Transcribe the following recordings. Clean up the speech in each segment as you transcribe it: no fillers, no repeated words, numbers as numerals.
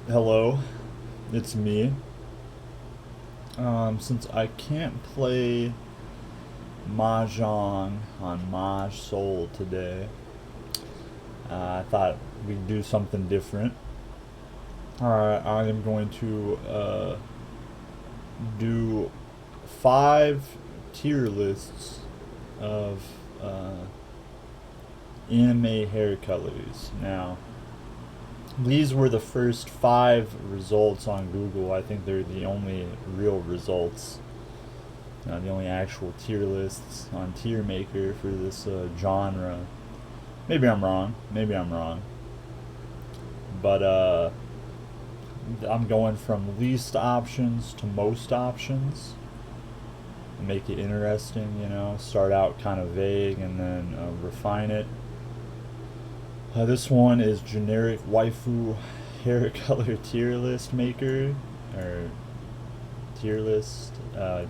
Hello, it's me. Since I can't play Mahjong on Maj Soul today, I thought we'd do something different. I am going to do 5 tier lists of anime hair colors. Now, these were the first 5 results on Google. I think they're the only real results, the only actual tier lists on Tier Maker for this genre. Maybe I'm wrong. Maybe I'm wrong. But I'm going from least options to most options. Make it interesting, Start out kind of vague and then refine it. This one is generic waifu hair color tier list maker, or tier list.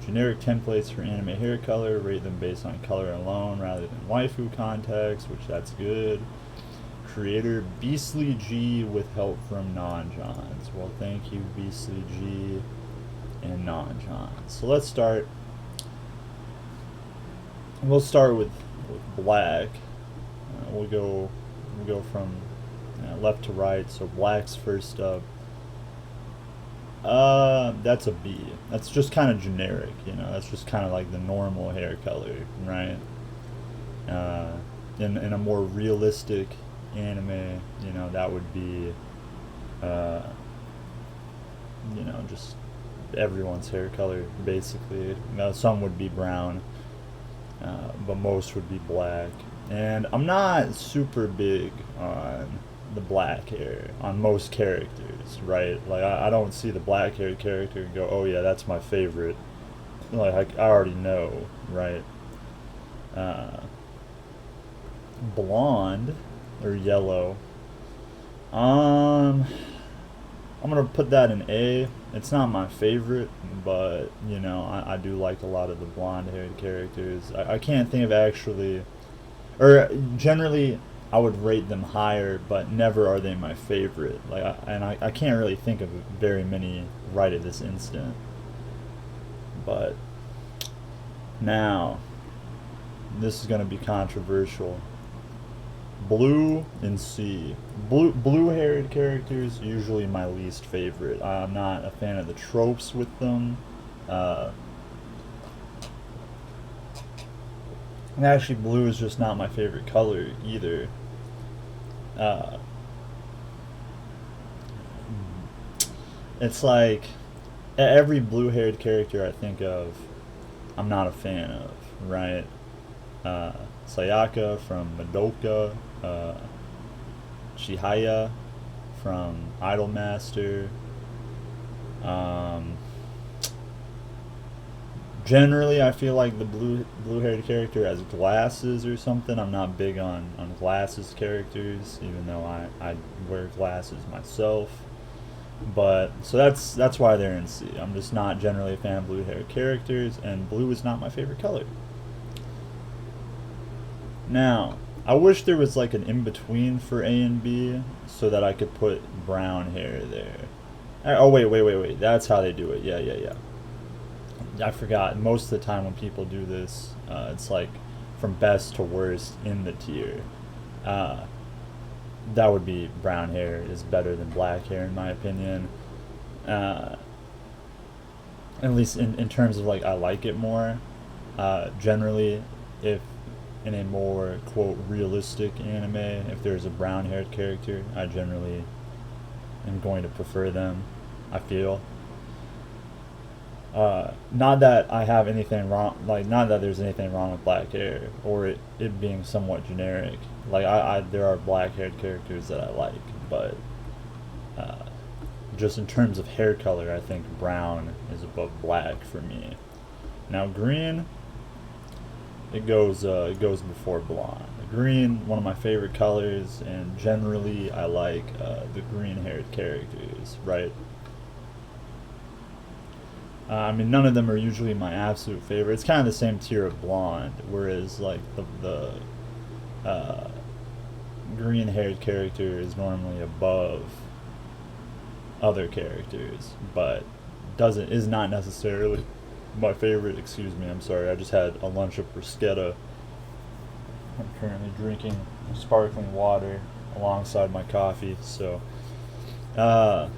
Generic templates for anime hair color, rate them based on color alone rather than waifu context, which that's good. Creator Beastly G with help from Non-Johns. Well, thank you, Beastly G and Non-Johns. So let's start. We'll start with black. We'll go from left to right. So black's first up. That's a B. That's just kind of generic, That's just kind of like the normal hair color, right? In a more realistic anime, that would be, just everyone's hair color, basically. Some would be brown, but most would be black. And I'm not super big on the black hair on most characters, right? Like, I don't see the black haired character and go, oh yeah, that's my favorite. Like, I already know, right? Uh, Blonde or yellow. Um, I'm gonna put that in A. It's not my favorite, but I do like a lot of the blonde haired characters. I can't think of actually, or generally I would rate them higher, but never are they my favorite. I can't really think of very many right at this instant. But now, this is gonna be controversial. Blue and C. Blue haired characters usually my least favorite. I'm not a fan of the tropes with them. Uh, and actually, blue is just not my favorite color either. Uh, it's like every blue haired character I think of, I'm not a fan of, right? Uh, Sayaka from Madoka, uh, Chihaya from Idolmaster. Um, Generally, I feel like the blue haired character has glasses or something. I'm not big on glasses characters, even though I wear glasses myself. But so that's why they're in C. I'm just not generally a fan of blue haired characters, and blue is not my favorite color. Now, I wish there was like an in between for A and B so that I could put brown hair there. Oh wait. That's how they do it. Yeah. I forgot. Most of the time when people do this, it's like from best to worst in the tier. Uh, that would be brown hair is better than black hair in my opinion. Uh, at least in terms of like I like it more. Generally, if in a more quote realistic anime, if there's a brown haired character, I generally am going to prefer them. I feel. Not that I have anything wrong, like not that there's anything wrong with black hair or it being somewhat generic. Like there are black haired characters that I like, but uh, just in terms of hair color, I think brown is above black for me. Now green, it goes before blonde. Green, one of my favorite colors, and generally I like the green haired characters, right? I mean, none of them are usually my absolute favorite. It's kind of the same tier of blonde, whereas like the green haired character is normally above other characters, but is not necessarily my favorite. Excuse me, I'm sorry. I just had a lunch of bruschetta. I'm currently drinking sparkling water alongside my coffee. So, uh,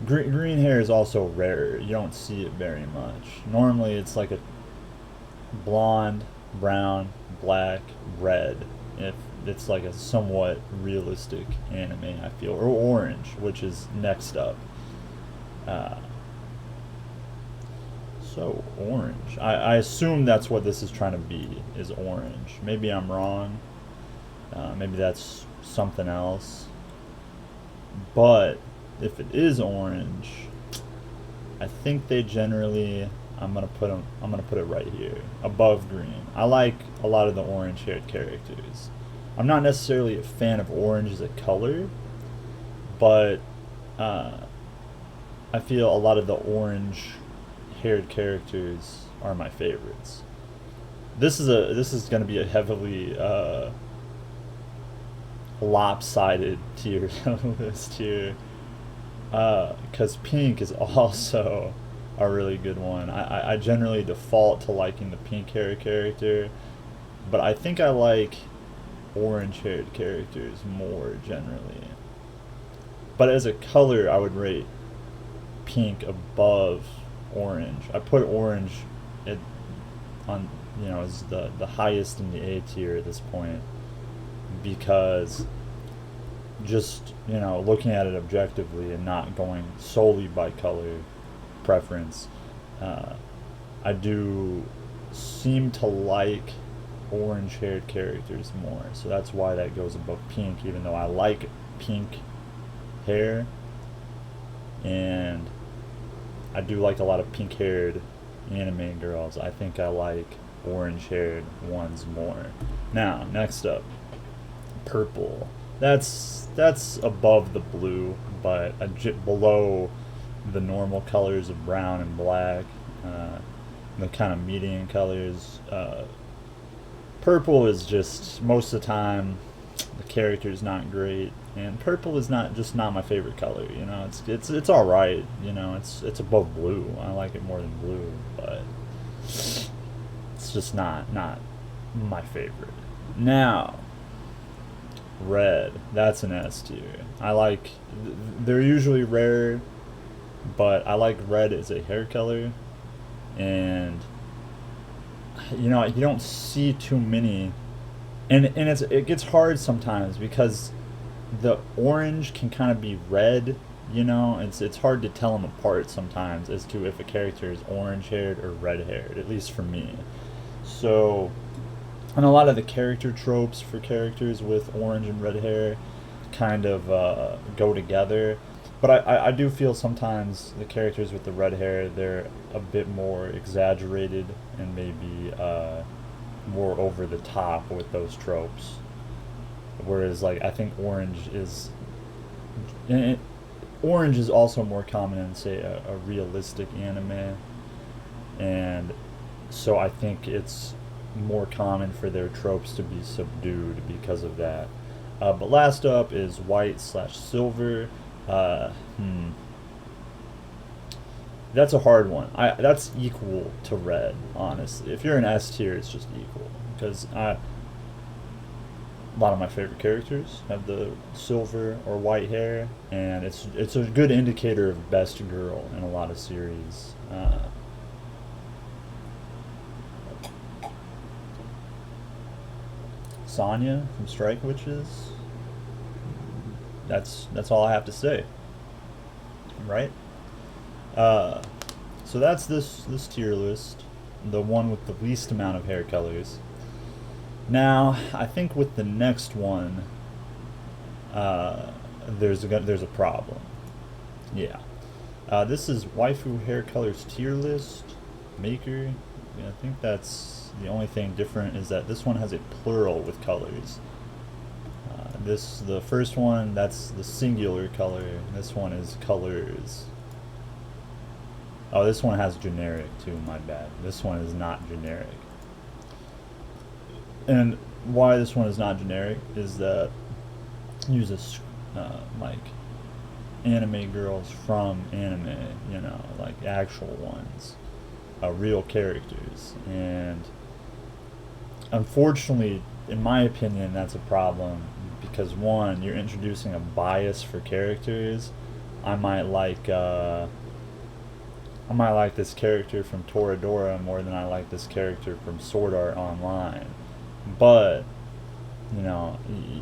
green hair is also rare. You don't see it very much. Normally, it's like a blonde, brown, black, red. If it's like a somewhat realistic anime, I feel, or orange, which is next up. Uh, so orange. I assume that's what this is trying to be, is orange. Maybe I'm wrong. Maybe that's something else. But if it is orange, I think they generally. I'm gonna put them. I'm gonna put it right here, above green. I like a lot of the orange-haired characters. I'm not necessarily a fan of orange as a color, but uh, I feel a lot of the orange-haired characters are my favorites. This is gonna be a heavily lopsided tier list here, because pink is also a really good one. I generally default to liking the pink hair character, but I think I like orange haired characters more generally. But as a color, I would rate pink above orange. I put orange at, on, as the highest in the A tier at this point, because just looking at it objectively and not going solely by color preference, I do seem to like orange haired characters more, so that's why that goes above pink, even though I like pink hair, and I do like a lot of pink haired anime girls. I think I like orange haired ones more. Now, next up, purple. That's above the blue, but below the normal colors of brown and black, the kind of median colors. Purple is just, most of the time, the character is not great, and purple is not my favorite color. It's all right. It's above blue. I like it more than blue, but it's just not my favorite. Now, red. That's an S tier. They're usually rare, but I like red as a hair color, and you don't see too many, and it gets hard sometimes because the orange can kind of be red. It's hard to tell them apart sometimes as to if a character is orange haired or red haired, at least for me. So, and a lot of the character tropes for characters with orange and red hair kind of go together. But I do feel sometimes the characters with the red hair, they're a bit more exaggerated and maybe more over the top with those tropes. Whereas, I think orange is also more common in, say, a realistic anime. And so I think it's more common for their tropes to be subdued because of that. But last up is white/silver. That's a hard one. That's equal to red, honestly. If you're an S tier, it's just equal, because a lot of my favorite characters have the silver or white hair, and it's a good indicator of best girl in a lot of series. Sonya from Strike Witches. That's all I have to say. Right? So that's this tier list, the one with the least amount of hair colors. Now, I think with the next one, there's a problem. Yeah. This is waifu hair colors tier list maker. Yeah, I think that's the only thing different, is that this one has a plural with colors. The first one, that's the singular color. This one is colors. Oh, this one has generic too, my bad. This one is not generic. And why this one is not generic is that it uses anime girls from anime, you know, like actual ones, real characters. And unfortunately, in my opinion, that's a problem because one, you're introducing a bias for characters. I might like uh, I might like this character from Toradora more than I like this character from Sword Art Online. But you know,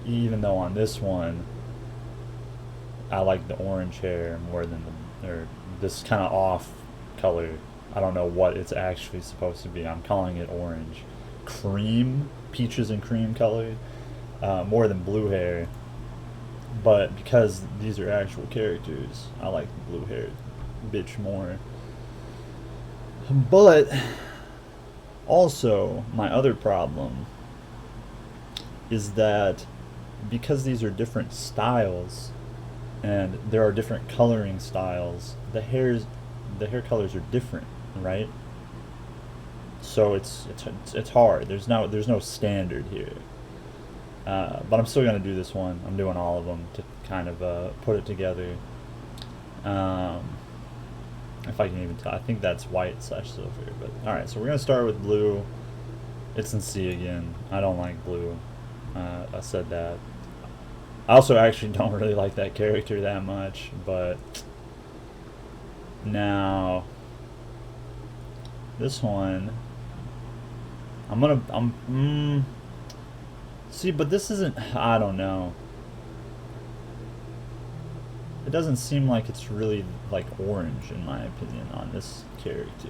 even though on this one I like the orange hair more than or this kind of off color. I don't know what it's actually supposed to be. I'm calling it orange, cream, peaches and cream color, more than blue hair. But because these are actual characters, I like the blue haired bitch more. But also, my other problem is that because these are different styles and there are different coloring styles, the hair colors are different, right? So it's hard. There's no standard here. But I'm still gonna do this one. I'm doing all of them to kind of put it together. Um, if I can even tell, I think that's white slash silver. But all right, so we're gonna start with blue. It's in C again. I don't like blue. I said that. I also actually don't really like that character that much, but now this one, see, but this isn't, I don't know. It doesn't seem like it's really like orange in my opinion on this character.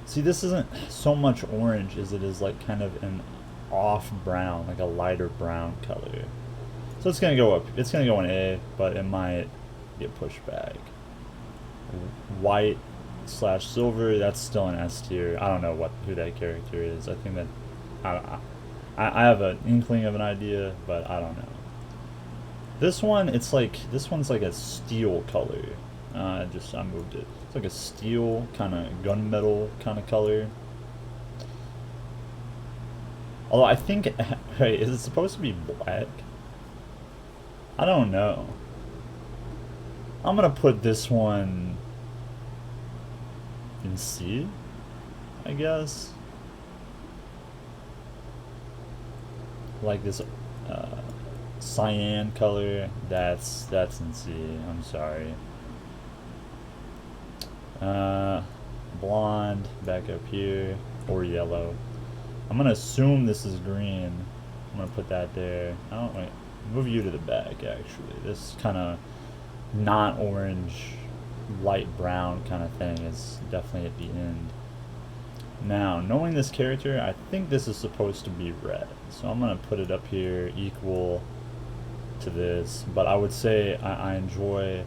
See, this isn't so much orange as it is like kind of an off brown, like a lighter brown color. So it's gonna go up. It's gonna go in A, but it might get pushed back. White slash silver. That's still an S tier. I don't know who that character is. I think that I have an inkling of an idea, but I don't know. This one, this one's like a steel color. I moved it. It's like a steel kind of gunmetal kind of color. Although I think, wait, is it supposed to be black? I don't know. I'm gonna put this one in C, I guess. Like this cyan color, that's in C. I'm sorry. Blonde back up here, or yellow. I'm gonna assume this is green. I'm gonna put that there. I don't wait. Move you to the back actually. This kind of not orange, light brown kind of thing is definitely at the end. Now, knowing this character, I think this is supposed to be red. So I'm gonna put it up here equal to this, but I would say I enjoy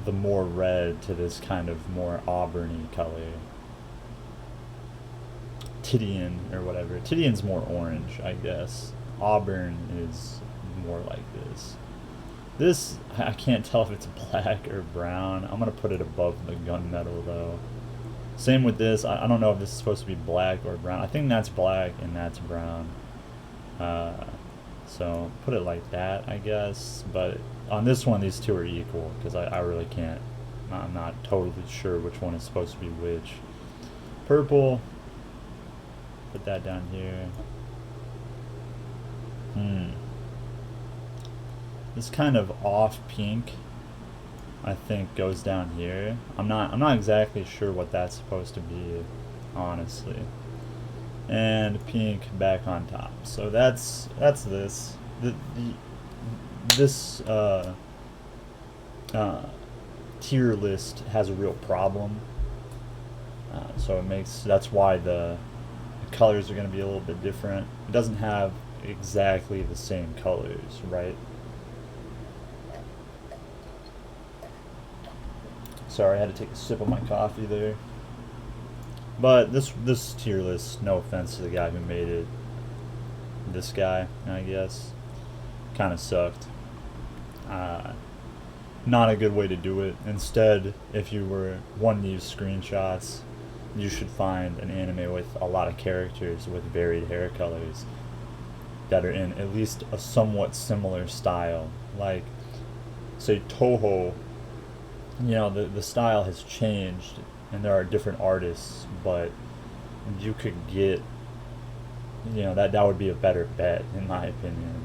the more red to this kind of more auburny color. Titian or whatever. Titian's more orange, I guess. Auburn is more like this. This, I can't tell if it's black or brown. I'm gonna put it above the gunmetal though. Same with this. I don't know if this is supposed to be black or brown. I think that's black and that's brown. So put it like that, I guess. But on this one, these two are equal because I really can't. I'm not totally sure which one is supposed to be which. Purple. Put that down here. This kind of off pink, I think, goes down here. I'm not exactly sure what that's supposed to be, honestly. And pink back on top. So that's this. This tier list has a real problem. So that's why the colors are going to be a little bit different. It doesn't have exactly the same colors, right? Sorry, I had to take a sip of my coffee there. But this tier list, no offense to the guy who made it, this guy, I guess, kind of sucked. Not a good way to do it. Instead, if you were wanting to use screenshots, you should find an anime with a lot of characters with varied hair colors that are in at least a somewhat similar style. Like, say, Toho, you know, the style has changed and there are different artists, but you could get, you know, that would be a better bet, in my opinion,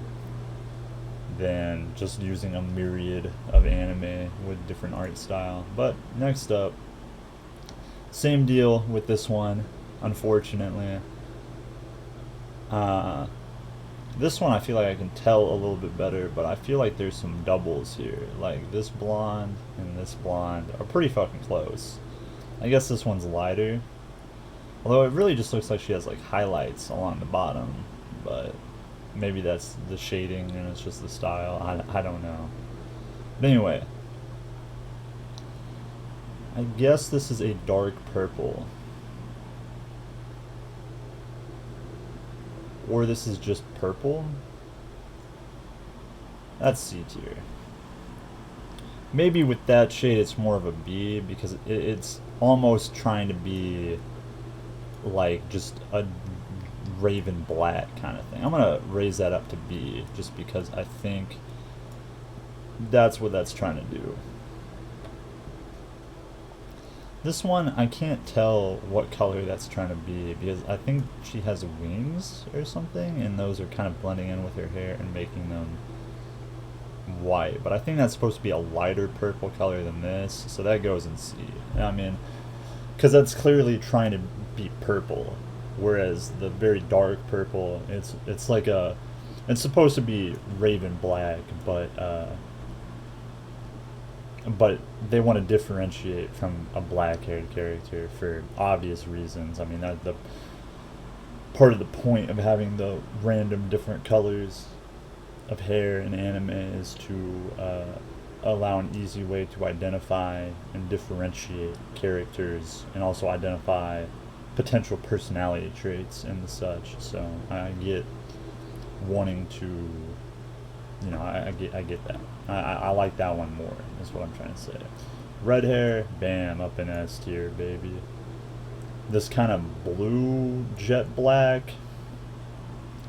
than just using a myriad of anime with different art style. But next up, same deal with this one, unfortunately. Uh, this one I feel like I can tell a little bit better, but I feel like there's some doubles here. Like this blonde and this blonde are pretty fucking close. I guess this one's lighter. Although it really just looks like she has like highlights along the bottom, but maybe that's the shading and it's just the style. I don't know. But anyway, I guess this is a dark purple. Or this is just purple. That's C tier. Maybe with that shade it's more of a B because it's almost trying to be like just a raven black kind of thing. I'm gonna raise that up to B just because I think that's what that's trying to do. This one, I can't tell what color that's trying to be because I think she has wings or something, and those are kind of blending in with her hair and making them white. But I think that's supposed to be a lighter purple color than this, so that goes in C. I mean, because that's clearly trying to be purple, whereas the very dark purple, it's like a, it's supposed to be raven black, but they want to differentiate from a black-haired character for obvious reasons. I mean, that the part of the point of having the random different colors of hair in anime is to allow an easy way to identify and differentiate characters and also identify potential personality traits and the such. So I get wanting to, you know, I get that. I like that one more, is what I'm trying to say. Red hair, bam, up in S tier, baby. This kind of blue jet black,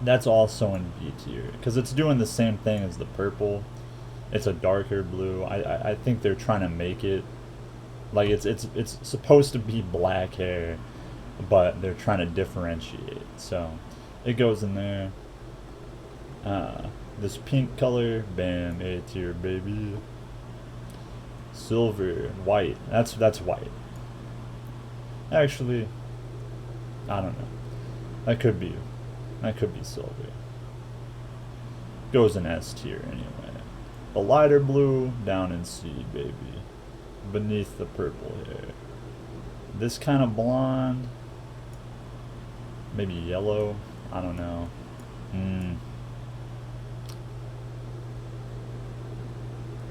that's also in B tier, because it's doing the same thing as the purple. It's a darker blue. I think they're trying to make it, like it's supposed to be black hair, but they're trying to differentiate. So it goes in there. This pink color, bam, A tier, baby. Silver, white. That's white. Actually, I don't know. That could be silver. Goes in S tier anyway. The lighter blue down in C, baby. Beneath the purple hair. This kind of blonde, maybe yellow. I don't know.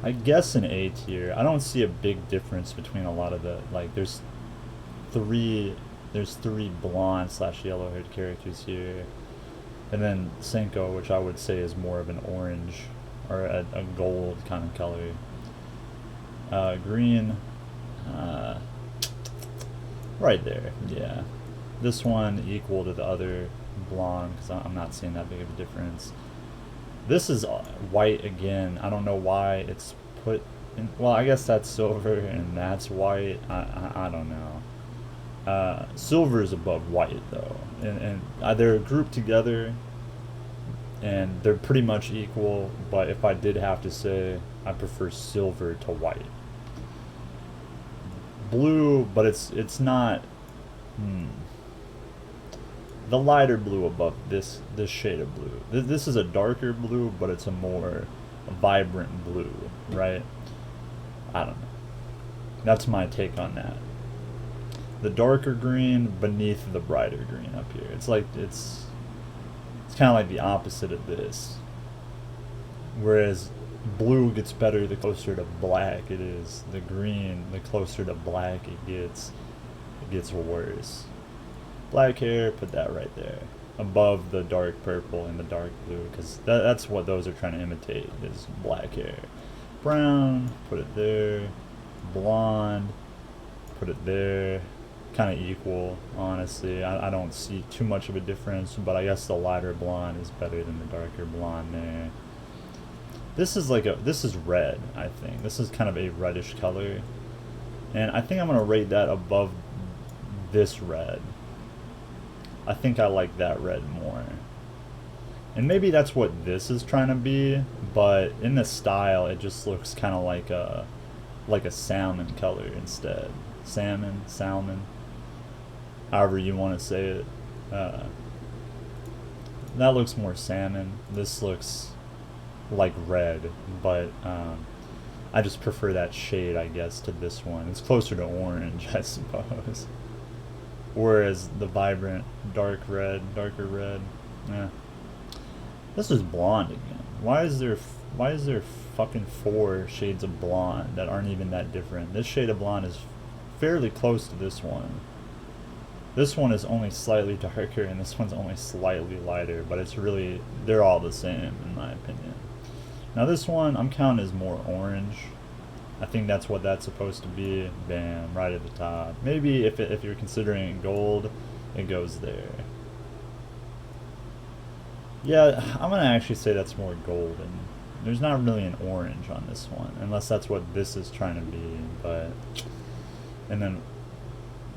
I guess an A tier. I don't see a big difference between a lot of the, like, there's three blonde / yellow haired characters here, and then Senko, which I would say is more of an orange or a gold kind of color. Green, right there, yeah. This one equal to the other blonde because I'm not seeing that big of a difference. This is white again. I don't know why it's put in. Well, I guess that's silver and that's white. I don't know. Silver is above white though, and they're grouped together, and they're pretty much equal. But if I did have to say, I prefer silver to white. Blue, but it's not. The lighter blue above this shade of blue. This is a darker blue, but it's a more vibrant blue, right? I don't know. That's my take on that. The darker green beneath the brighter green up here. It's like it's kind of like the opposite of this. Whereas blue gets better the closer to black it is. The green, the closer to black it gets worse. Black hair, put that right there, above the dark purple and the dark blue, because that's what those are trying to imitate, is black hair. Brown, put it there. Blonde, put it there. kind of equal, honestly. I don't see too much of a difference, but I guess the lighter blonde is better than the darker blonde there. This is this is red, I think. This is kind of a reddish color. And I think I'm going to rate that above this red. I think I like that red more. And maybe that's what this is trying to be, but in the style it just looks kind of like a salmon color instead. Salmon, however you want to say it. That looks more salmon. This looks like red, but I just prefer that shade, I guess, to this one. It's closer to orange, I suppose. Whereas the vibrant darker red, yeah. This is blonde again. Why is there fucking 4 shades of blonde that aren't even that different? This shade of blonde is fairly close to this one. This one is only slightly darker and this one's only slightly lighter, but it's really, they're all the same in my opinion. Now this one I'm counting as more orange. I think that's what that's supposed to be. Bam, right at the top. Maybe if you're considering gold, it goes there. Yeah, I'm gonna actually say that's more golden. There's not really an orange on this one, unless that's what this is trying to be, but... And then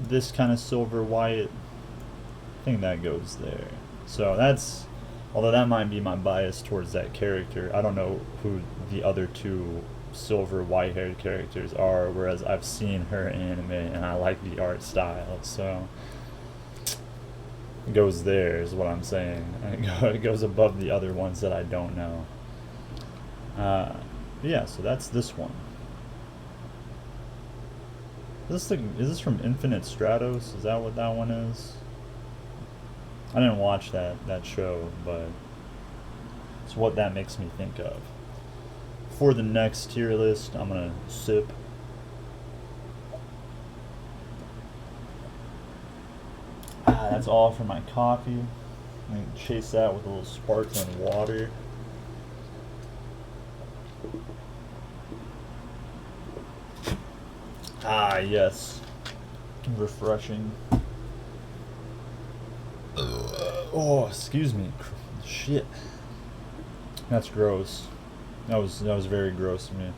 this kind of silver white, I think that goes there. So that's, although that might be my bias towards that character, I don't know who the other 2 silver white haired characters are, whereas I've seen her in anime and I like the art style, so it goes there is what I'm saying. It goes above the other ones that I don't know. Yeah, so that's this one. Is this from Infinite Stratos? Is that what that one is? I didn't watch that show, but it's what that makes me think of. For the next tier list, I'm gonna sip. That's all for my coffee. I'm gonna chase that with a little sparkling water. Ah, yes. Refreshing. Oh, excuse me. Shit. That's gross. That was very gross of me.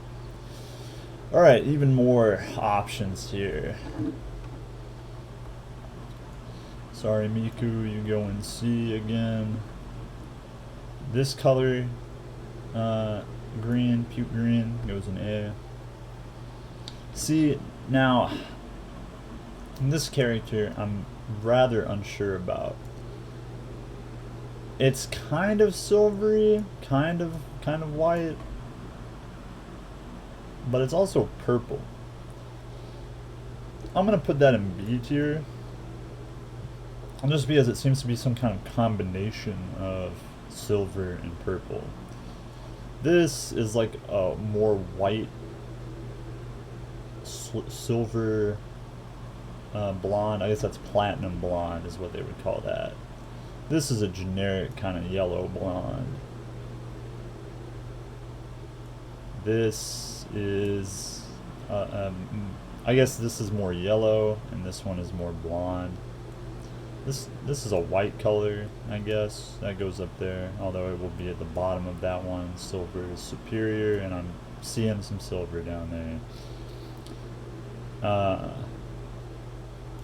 Alright, even more options here. Sorry, Miku, you go in C again. This color, green, puke green, goes in A. See, now, this character I'm rather unsure about. It's kind of silvery, kind of white, but it's also purple. I'm gonna put that in B tier, just because it seems to be some kind of combination of silver and purple. This is like a more white, silver blonde. I guess that's platinum blonde is what they would call that. This is a generic kind of yellow blonde. This is, I guess this is more yellow, and this one is more blonde. This is a white color, I guess. That goes up there, although it will be at the bottom of that one. Silver is superior, and I'm seeing some silver down there.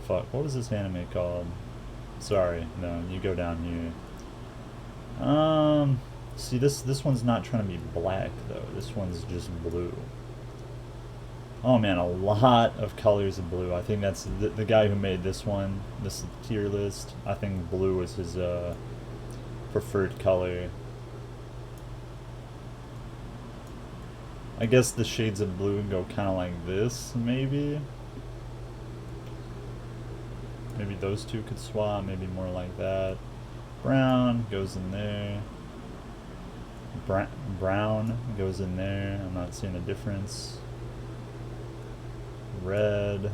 Fuck, what is this anime called? Sorry, no, you go down here. See, this one's not trying to be black, though. This one's just blue. Oh man, a lot of colors of blue. I think that's the guy who made this one, this tier list. I think blue is his preferred color. I guess the shades of blue go kind of like this, maybe. Maybe those two could swap, maybe more like that. Brown goes in there. Brown goes in there. I'm not seeing a difference. Red.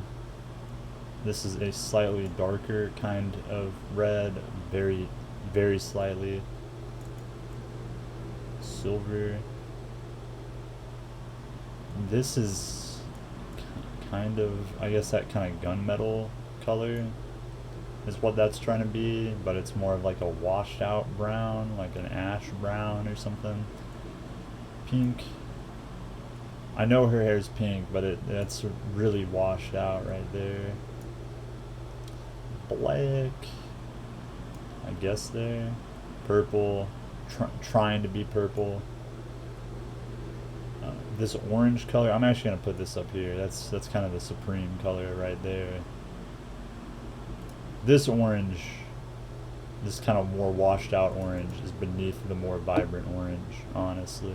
This is a slightly darker kind of red, very, very slightly. Silver. This is kind of, I guess, that kind of gunmetal color is what that's trying to be, but it's more of like a washed out brown, like an ash brown or something. Pink. I know her hair's pink, but that's really washed out right there. Black, I guess there. Purple, trying to be purple. This orange color, I'm actually gonna put this up here. That's kind of the supreme color right there. This orange, this kind of more washed out orange, is beneath the more vibrant orange, honestly.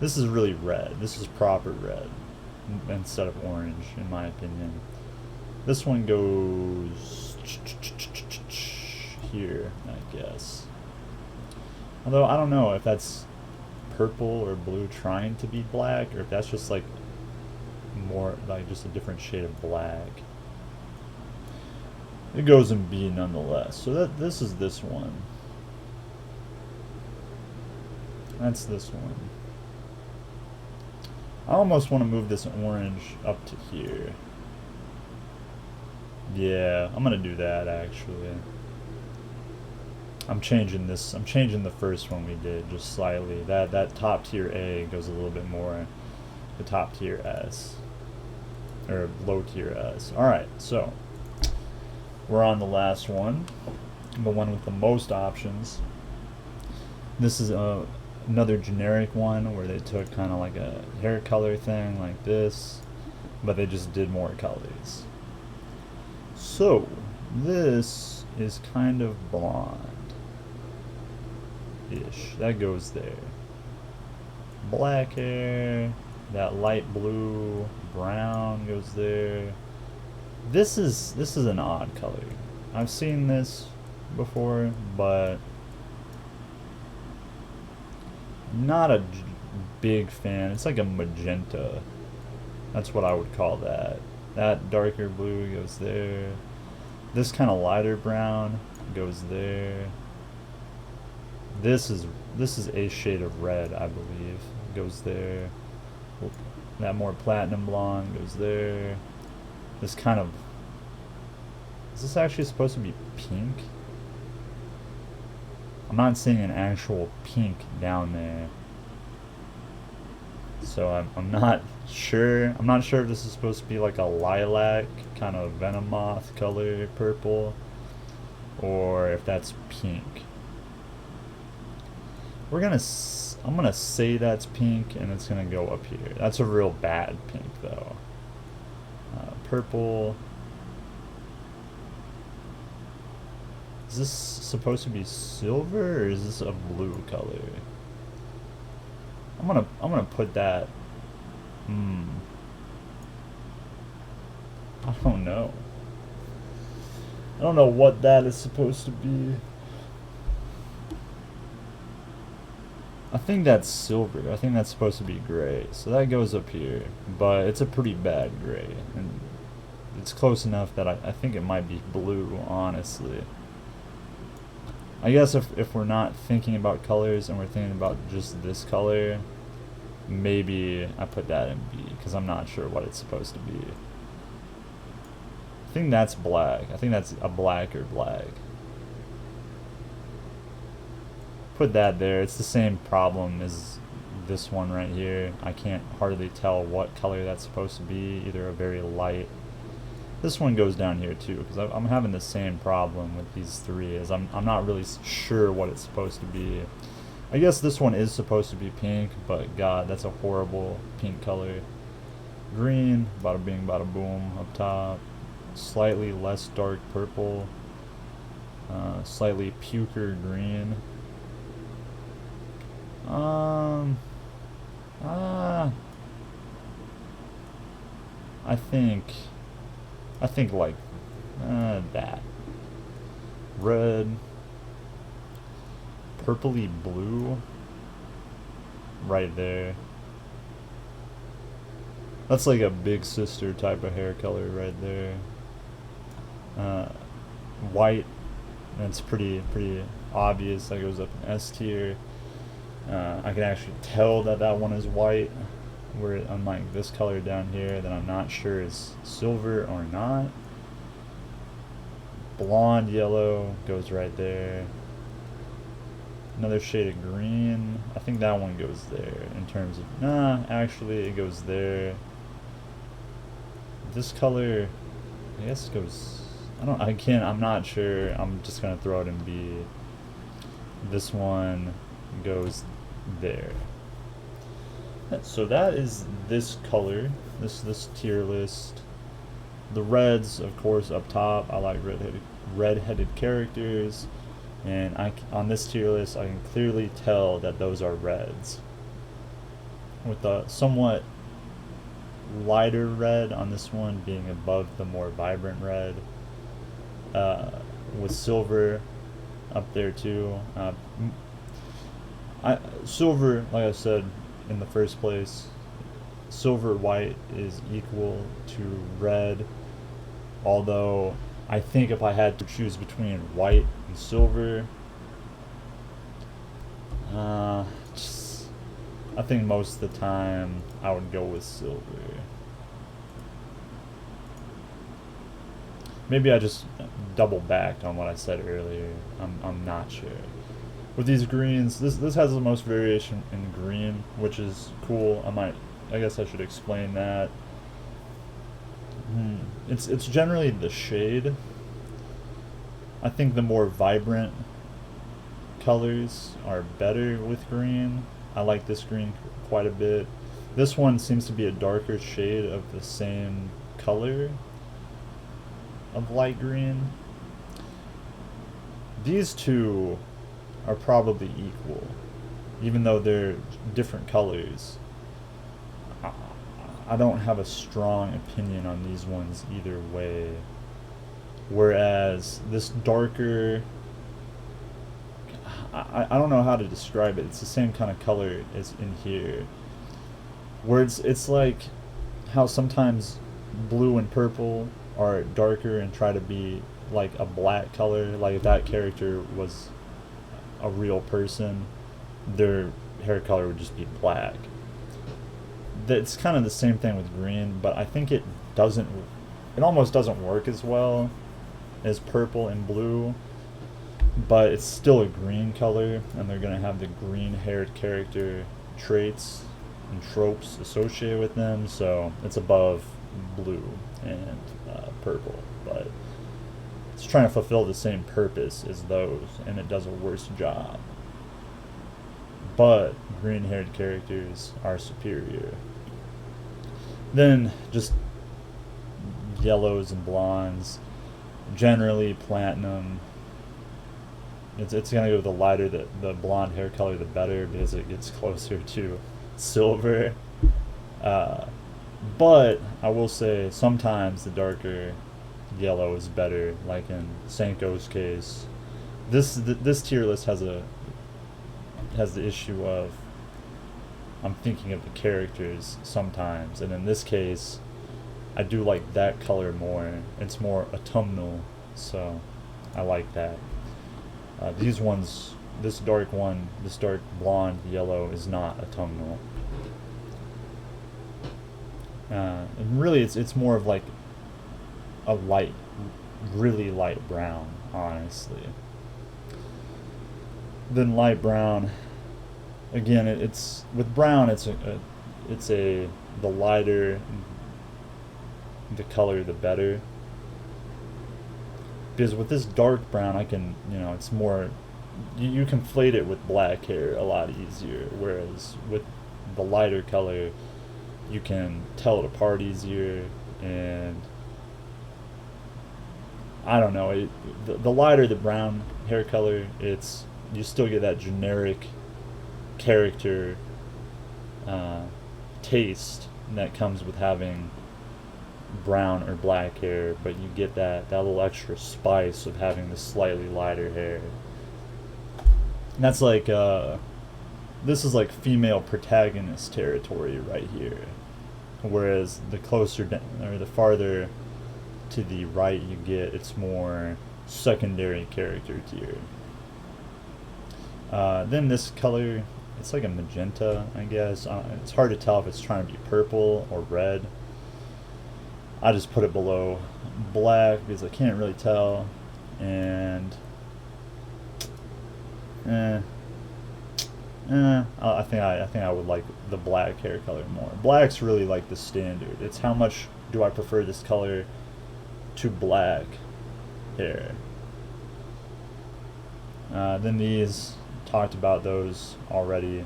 This is really red. This is proper red instead of orange, in my opinion. This one goes here, I guess. Although I don't know if that's purple or blue trying to be black, or if that's just like more like just a different shade of black. It goes in B nonetheless. So this is this one. That's this one. I almost want to move this orange up to here. Yeah, I'm gonna do that actually. I'm changing this. I'm changing the first one we did just slightly. That top tier A goes a little bit more the top tier S, or low tier S. All right, so we're on the last one, the one with the most options. This is another generic one where they took kind of like a hair color thing like this, but they just did more colors. So this is kind of blonde ish. That goes there. Black hair, that light blue, brown goes there. This is an odd color. I've seen this before, but not a big fan. It's like a magenta. That's what I would call that. That darker blue goes there. This kind of lighter brown goes there. This is a shade of red, I believe. Goes there. That more platinum blonde goes there. This kind of... Is this actually supposed to be pink? I'm not seeing an actual pink down there. So I'm not sure. I'm not sure if this is supposed to be like a lilac, kind of Venomoth color purple, or if that's pink. I'm gonna say that's pink, and it's gonna go up here. That's a real bad pink though. Purple. Is this supposed to be silver, or is this a blue color? I'm gonna put that. I don't know. I don't know what that is supposed to be. I think that's silver. I think that's supposed to be gray. So that goes up here, but it's a pretty bad gray, and it's close enough that I think it might be blue, honestly. I guess if we're not thinking about colors and we're thinking about just this color, maybe I put that in B, because I'm not sure what it's supposed to be. I think that's black. I think that's a blacker black. Put that there. It's the same problem as this one right here. I can't hardly tell what color that's supposed to be. Either a very light... This one goes down here too, because I'm having the same problem with these three, as I'm not really sure what it's supposed to be. I guess this one is supposed to be pink, but god, that's a horrible pink color. Green, bada bing, bada boom, up top. Slightly less dark purple. Slightly puker green. I think like that. Red, purpley blue, right there. That's like a big sister type of hair color right there. White, that's pretty obvious. That goes up in S tier. I can actually tell that one is white, where unlike this color down here that I'm not sure is silver or not. blonde yellow goes right there. Another shade of green. I think that one goes there in terms of... Nah, actually it goes there. This color, I guess goes... I'm not sure. I'm just gonna throw it in B. This one goes there. So that is this color, this tier list. The reds, of course, up top. I like redheaded characters, and on this tier list, I can clearly tell that those are reds. With the somewhat lighter red on this one being above the more vibrant red, with silver up there too. Silver, like I said in the first place, silver white is equal to red, although I think if I had to choose between white and silver, I think most of the time I would go with silver. Maybe I just double backed on what I said earlier. I'm not sure. With these greens, this has the most variation in green, which is cool. I guess I should explain that. It's generally the shade. I think the more vibrant colors are better with green. I like this green quite a bit. This one seems to be a darker shade of the same color of light green. These two are probably equal, even though they're different colors. I don't have a strong opinion on these ones either way. Whereas this darker, I don't know how to describe it. It's the same kind of color as in here. Where it's like how sometimes blue and purple are darker and try to be like a black color. Like if that character was a real person, their hair color would just be black. It's kind of the same thing with green, but I think it almost doesn't work as well as purple and blue, but it's still a green color, and they're going to have the green haired character traits and tropes associated with them, so it's above blue and purple, but it's trying to fulfill the same purpose as those, and it does a worse job. But green haired characters are superior. Then just yellows and blondes, generally platinum. It's gonna go with the lighter the blonde hair color, the better, because it gets closer to silver. But I will say sometimes the darker yellow is better, like in Senko's case. This tier list has the issue of I'm thinking of the characters sometimes, and in this case I do like that color more. It's more autumnal, so I like that. These ones, this dark blonde yellow is not autumnal. And really it's more of like a light, really light brown, honestly. Then light brown, again, it's with brown, the lighter the color, the better. Because with this dark brown, I can, it's more, you conflate it with black hair a lot easier. Whereas with the lighter color, you can tell it apart easier, and I don't know, the lighter the brown hair color, you still get that generic character taste that comes with having brown or black hair, but you get that little extra spice of having the slightly lighter hair. And that's like this is like female protagonist territory right here, whereas the closer or the farther to the right you get, it's more secondary character tier. Then this color, it's like a magenta, I guess. It's hard to tell if it's trying to be purple or red. I just put it below black because I can't really tell. and I think I would like the black hair color more. Black's really like the standard. It's how much do I prefer this color to black hair. Then these, talked about those already.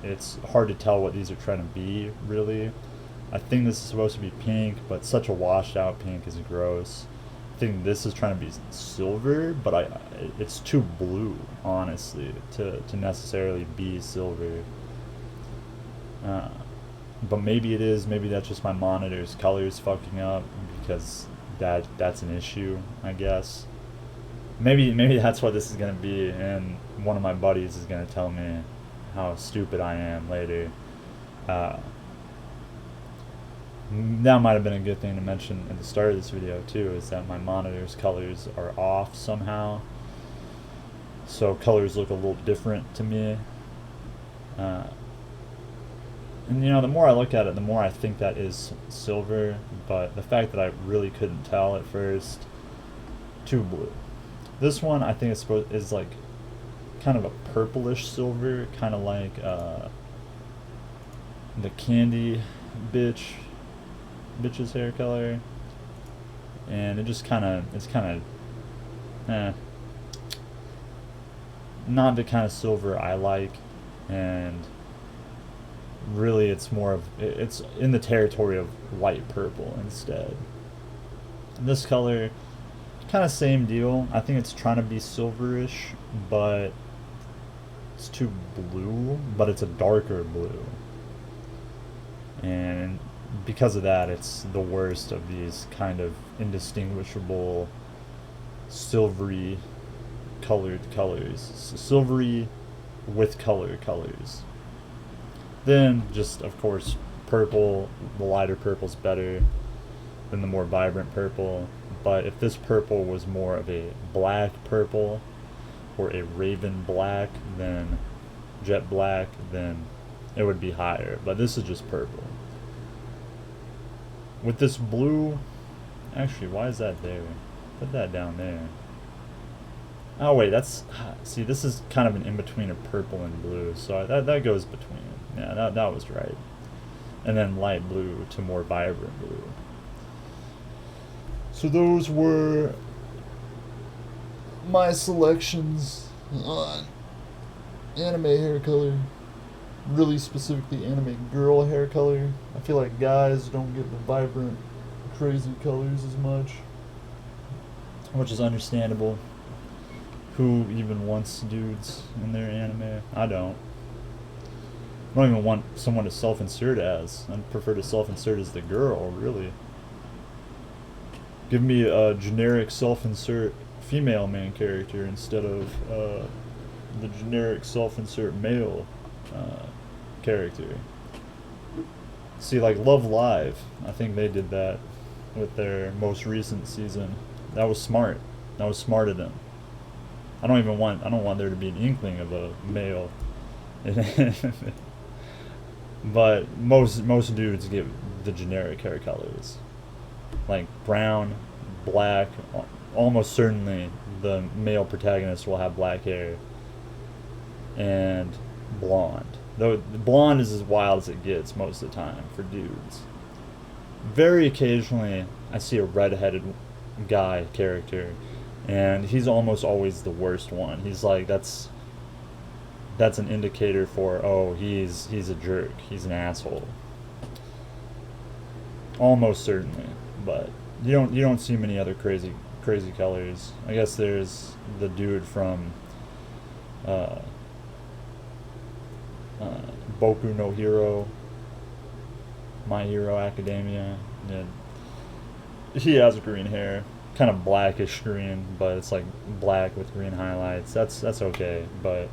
It's hard to tell what these are trying to be, really. I think this is supposed to be pink, but such a washed out pink is gross. I think this is trying to be silver, but it's too blue, honestly, to necessarily be silver. But maybe it is. Maybe that's just my monitor's colors fucking up, because that's an issue, I guess. Maybe that's what this is gonna be, and one of my buddies is gonna tell me how stupid I am later. That might have been a good thing to mention at the start of this video too, is that my monitor's colors are off somehow, so colors look a little different to me. And the more I look at it, the more I think that is silver, but the fact that I really couldn't tell at first, too blue. This one I think is like kind of a purplish silver, kind of like the candy bitch's hair color, and it's kind of not the kind of silver I like, and really it's in the territory of light purple instead. And this color, kind of same deal. I think it's trying to be silverish, but it's too blue, but it's a darker blue, and because of that, it's the worst of these kind of indistinguishable silvery colored colors. Silvery with colors. Then just, of course, purple. The lighter purple's better than the more vibrant purple. But if this purple was more of a black purple or a raven black than jet black, then it would be higher. But this is just purple. With this blue, actually, why is that there? Put that down there. Oh wait, see, this is kind of an in-between of purple and blue, so that goes between. Yeah, that was right. And then light blue to more vibrant blue. So those were my selections on anime hair color. Really specifically anime girl hair color. I feel like guys don't get the vibrant, crazy colors as much, which is understandable. Who even wants dudes in their anime? I don't. I don't even want someone to self-insert as. I'd prefer to self-insert as the girl, really. Give me a generic self-insert female main character instead of the generic self-insert male character. See, like Love Live, I think they did that with their most recent season. That was smart. That was smart of them. I don't want there to be an inkling of a male. But most dudes get the generic hair colors, like brown, black. Almost certainly the male protagonist will have black hair, and blonde. Though blonde is as wild as it gets most of the time for dudes. Very occasionally I see a red-headed guy character, and he's almost always the worst one. He's like, that's an indicator for, oh, he's a jerk, he's an asshole. Almost certainly, but you don't see many other crazy colors. I guess there's the dude from Boku no Hero, My Hero Academia. Yeah. He has green hair, kind of blackish green, but it's like black with green highlights. That's okay, but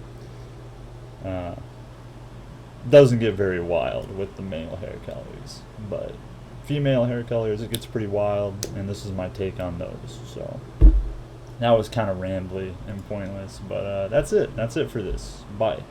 doesn't get very wild with the male hair colors. But female hair colors, it gets pretty wild, and this is my take on those. So that was kind of rambly and pointless, but that's it for this. Bye.